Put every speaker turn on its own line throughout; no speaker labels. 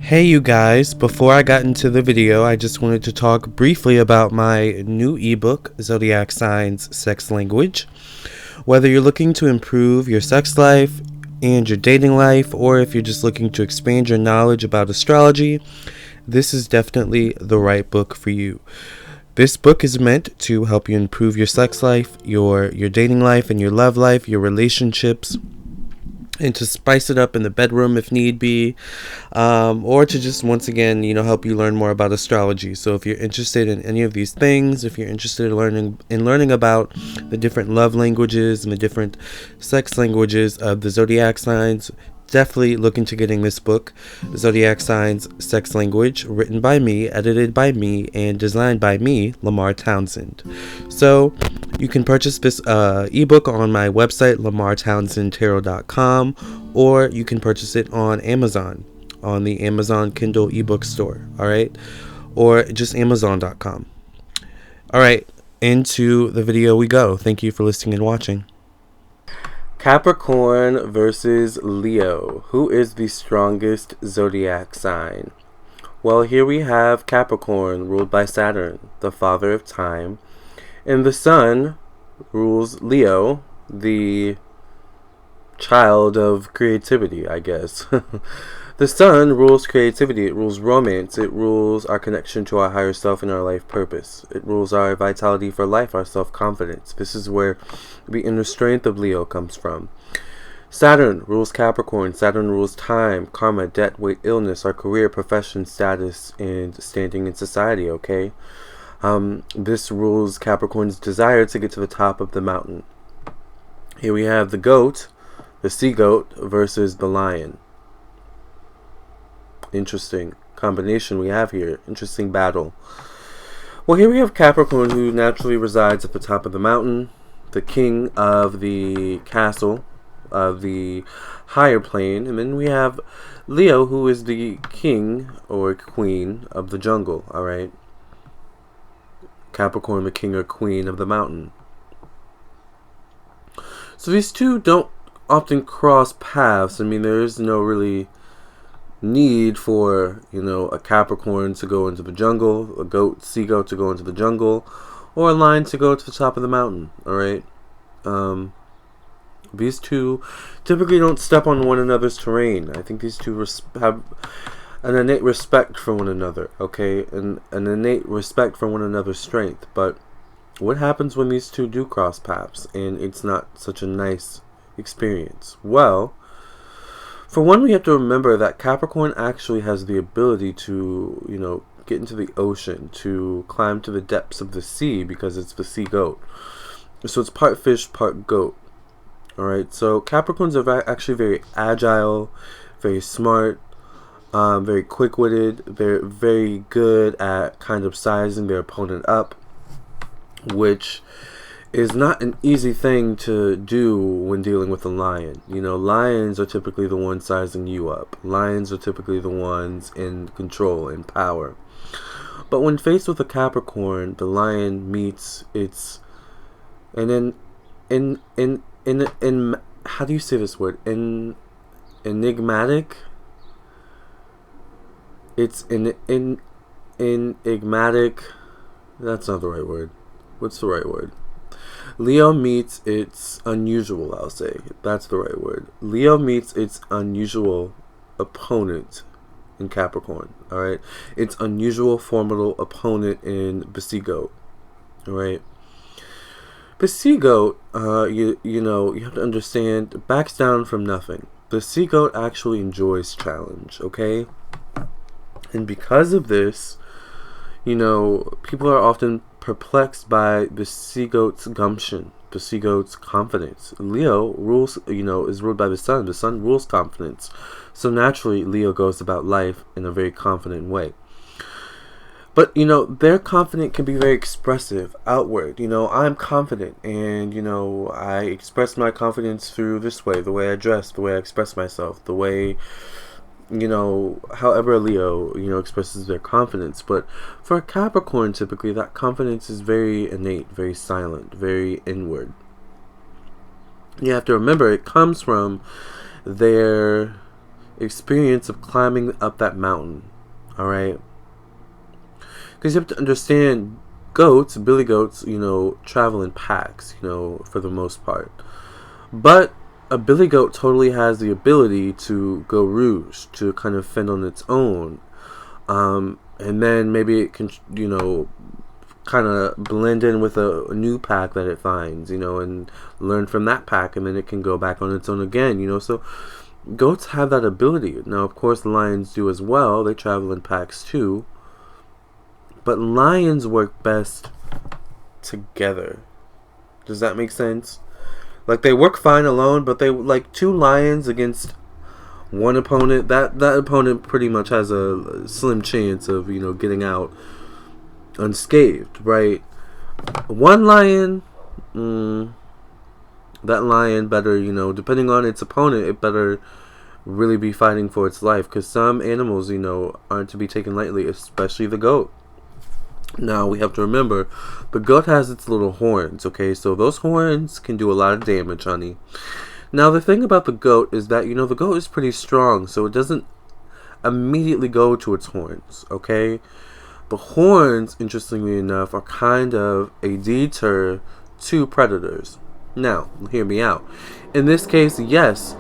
Hey you guys, before I got into the video, I just wanted to talk briefly about my new ebook, Zodiac Signs Sex Language. Whether you're looking to improve your sex life and your dating life, or if you're just looking to expand your knowledge about astrology, this is definitely the right book for you. This book is meant to help you improve your sex life, your dating life, and your love life, your relationships, and to spice it up in the bedroom if need be, or to just once again help you learn more about astrology. So if you're interested in any of these things, if you're interested in learning about the different love languages and the different sex languages of the zodiac signs, definitely look into getting this book, Zodiac Signs Sex Language, written by me, edited by me, and designed by me, Lamarr Townsend. So you can purchase this ebook on my website, lamarrtownsendtarot.com, or you can purchase it on Amazon, on the Amazon Kindle ebook store, all right? Or just amazon.com. All right, into the video we go. Thank you for listening and watching. Capricorn versus Leo. Who is the strongest zodiac sign? Well, here we have Capricorn, ruled by Saturn, the father of time, and the sun rules Leo, the child of creativity, I guess. The sun rules creativity, it rules romance, it rules our connection to our higher self and our life purpose. It rules our vitality for life, our self-confidence. This is where the inner strength of Leo comes from. Saturn rules Capricorn. Saturn rules time, karma, debt, weight, illness, our career, profession, status, and standing in society, okay? This rules Capricorn's desire to get to the top of the mountain. Here we have the goat, the sea goat, versus the lion. Interesting combination we have here. Interesting battle. Well, here we have Capricorn, who naturally resides at the top of the mountain, the king of the castle, of the higher plane, and then we have Leo, who is the king or queen of the jungle, alright? Capricorn, the king or queen of the mountain. So these two don't often cross paths. I mean, there is no really need for a Capricorn to go into the jungle, a sea goat to go into the jungle, or a lion to go to the top of the mountain. All right, these two typically don't step on one another's terrain. I think these two have an innate respect for one another, okay, and an innate respect for one another's strength. But what happens when these two do cross paths and it's not such a nice experience? Well, for one, we have to remember that Capricorn actually has the ability to, get into the ocean, to climb to the depths of the sea, because it's the sea goat. So it's part fish, part goat. Alright, so Capricorns are actually very agile, very smart, very quick-witted. They're very good at kind of sizing their opponent up, which is not an easy thing to do when dealing with a lion. Lions are typically the ones sizing you up. Lions are typically the ones in control and power. But when faced with a Capricorn, the lion meets its, and then in how do you say this word? Enigmatic. It's enigmatic. That's not the right word. What's the right word? Leo meets its unusual, I'll say. That's the right word. Leo meets its unusual opponent in Capricorn, alright? Its unusual, formidable opponent in the sea goat, alright? The sea goat, you have to understand, backs down from nothing. The sea goat actually enjoys challenge, okay? And because of this, people are often perplexed by the sea goat's gumption, the sea goat's confidence. Leo rules, is ruled by the sun. The sun rules confidence. So naturally, Leo goes about life in a very confident way. But, their confidence can be very expressive, outward. I'm confident, and, I express my confidence through this way, the way I dress, the way I express myself, the way, however a Leo, expresses their confidence. But for a Capricorn, typically, that confidence is very innate, very silent, very inward. You have to remember, it comes from their experience of climbing up that mountain. All right, because you have to understand, goats, billy goats, travel in packs, for the most part. But a billy goat totally has the ability to go rouge, to kind of fend on its own. And then maybe it can, kind of blend in with a new pack that it finds, and learn from that pack, and then it can go back on its own again, so goats have that ability. Now, of course, lions do as well. They travel in packs too. But lions work best together. Does that make sense? Like, they work fine alone, but they, like, two lions against one opponent, that opponent pretty much has a slim chance of, getting out unscathed, right? One lion, that lion better, depending on its opponent, it better really be fighting for its life, because some animals, aren't to be taken lightly, especially the goat. Now, we have to remember, the goat has its little horns, okay? So those horns can do a lot of damage, honey. Now, the thing about the goat is that, the goat is pretty strong, so it doesn't immediately go to its horns, okay? The horns, interestingly enough, are kind of a deter to predators. Now, hear me out. In this case, yes,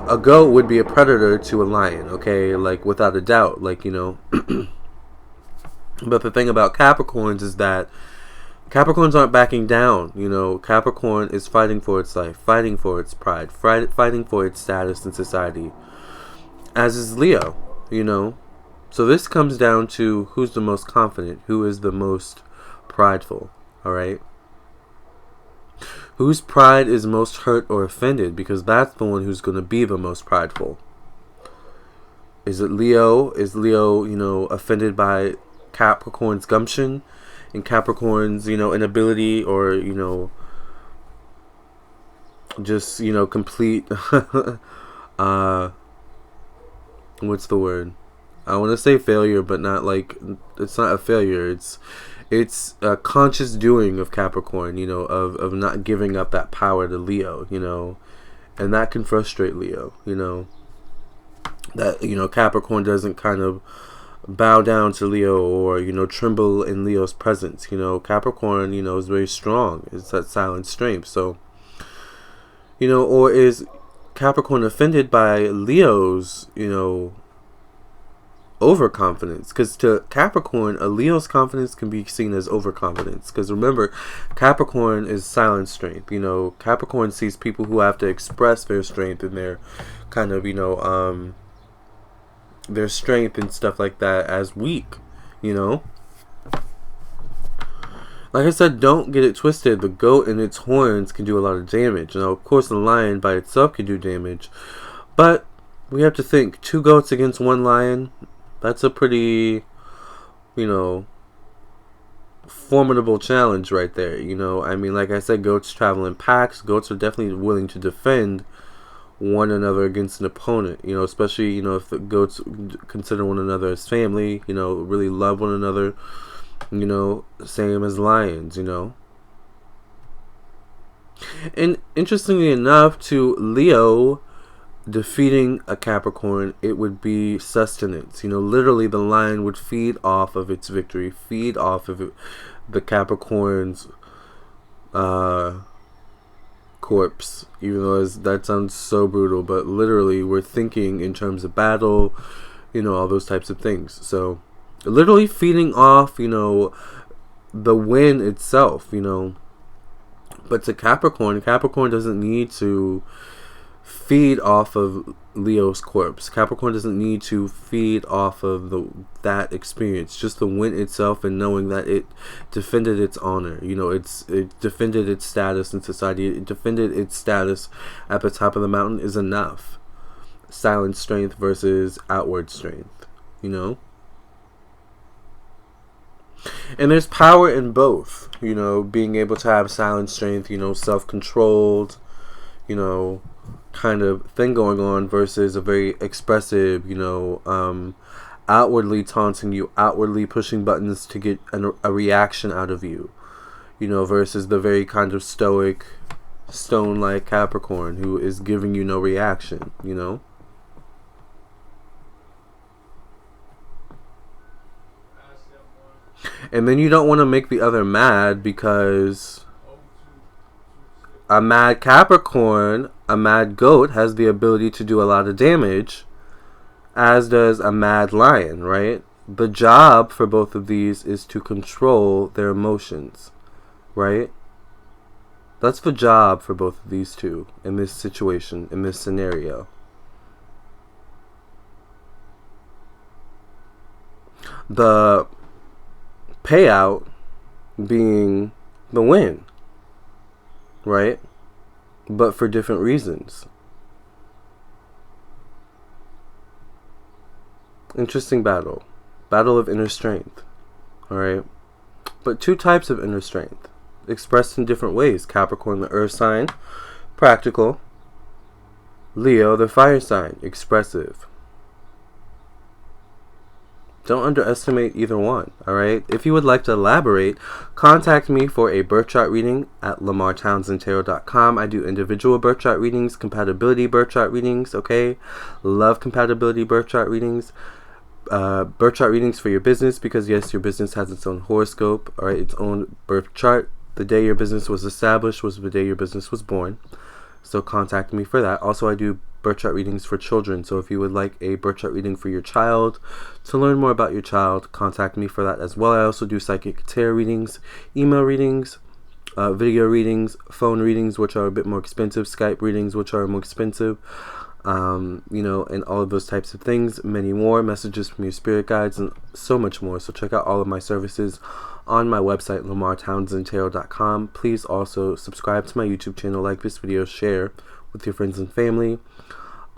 a goat would be a predator to a lion, okay? Like, without a doubt, like, But the thing about Capricorns is that Capricorns aren't backing down. Capricorn is fighting for its life, fighting for its pride, fighting for its status in society. As is Leo, So this comes down to who's the most confident, who is the most prideful, alright? Whose pride is most hurt or offended, because that's the one who's going to be the most prideful. Is it Leo? Is Leo, offended by Capricorn's gumption and Capricorn's, inability, or, just, complete, what's the word? I want to say failure, but not like, it's not a failure. It's a conscious doing of Capricorn, of not giving up that power to Leo, and that can frustrate Leo, that, Capricorn doesn't kind of bow down to Leo, or tremble in Leo's presence. Capricorn is very strong. It's that silent strength. So or is Capricorn offended by Leo's overconfidence? Because to Capricorn, a Leo's confidence can be seen as overconfidence, because remember, Capricorn is silent strength. Capricorn sees people who have to express their strength and their kind of their strength and stuff like that as weak, Like I said, don't get it twisted. The goat and its horns can do a lot of damage. Now, of course, the lion by itself can do damage, but we have to think, two goats against one lion, that's a pretty, formidable challenge right there. Like I said, goats travel in packs. Goats are definitely willing to defend one another against an opponent, especially, if the goats consider one another as family, really love one another, same as lions, And interestingly enough, to Leo defeating a Capricorn, it would be sustenance. Literally the lion would feed off of its victory, feed off of the Capricorn's corpse, even though that sounds so brutal, but literally we're thinking in terms of battle, all those types of things. So literally feeding off, the win itself, but to Capricorn doesn't need to feed off of Leo's corpse. Capricorn doesn't need to feed off of that experience. Just the win itself, and knowing that it defended its honor. It defended its status in society. It defended its status at the top of the mountain is enough. Silent strength versus outward strength. And there's power in both. Being able to have silent strength. Self-controlled. Kind of thing going on, versus a very expressive, outwardly taunting you, outwardly pushing buttons to get a reaction out of you, versus the very kind of stoic, stone-like Capricorn who is giving you no reaction, And then you don't want to make the other mad, because a mad Capricorn, a mad goat, has the ability to do a lot of damage, as does a mad lion, right? The job for both of these is to control their emotions, right? That's the job for both of these two in this situation, in this scenario. The payout being the win, right? But for different reasons. Interesting battle. Battle of inner strength. Alright? But two types of inner strength, expressed in different ways. Capricorn, the earth sign, practical. Leo, the fire sign, expressive. Don't underestimate either one, alright? If you would like to elaborate, contact me for a birth chart reading at LamarrTownsendTarot.com. I do individual birth chart readings, compatibility birth chart readings, okay? Love compatibility birth chart readings. Birth chart readings for your business, because yes, your business has its own horoscope, alright? Its own birth chart. The day your business was established was the day your business was born. So contact me for that. Also, I do birth chart readings for children. So if you would like a birth chart reading for your child, to learn more about your child, contact me for that as well. I also do psychic tarot readings, email readings, video readings, phone readings, which are a bit more expensive, Skype readings, which are more expensive, and all of those types of things, many more, messages from your spirit guides, and so much more. So check out all of my services on my website, LamarrTownsendTarot.com. Please also subscribe to my YouTube channel, like this video, share with your friends and family.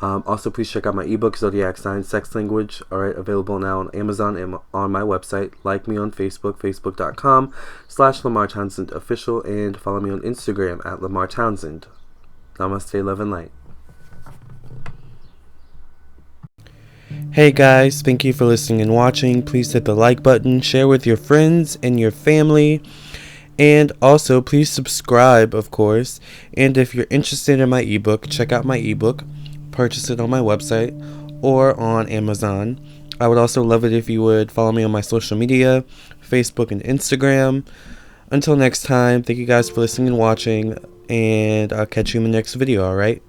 Also, please check out my ebook, Zodiac Sign Sex Language, alright, available now on Amazon and on my website. Like me on Facebook, facebook.com/LamarrTownsendOfficial, and follow me on Instagram at Lamarr Townsend. Namaste, love, and light. Hey guys, thank you for listening and watching. Please hit the like button, share with your friends and your family, and also please subscribe, of course. And if you're interested in my ebook, check out my ebook, purchase it on my website or on Amazon. I would also love it if you would follow me on my social media, Facebook and Instagram. Until next time, thank you guys for listening and watching, and I'll catch you in the next video, alright?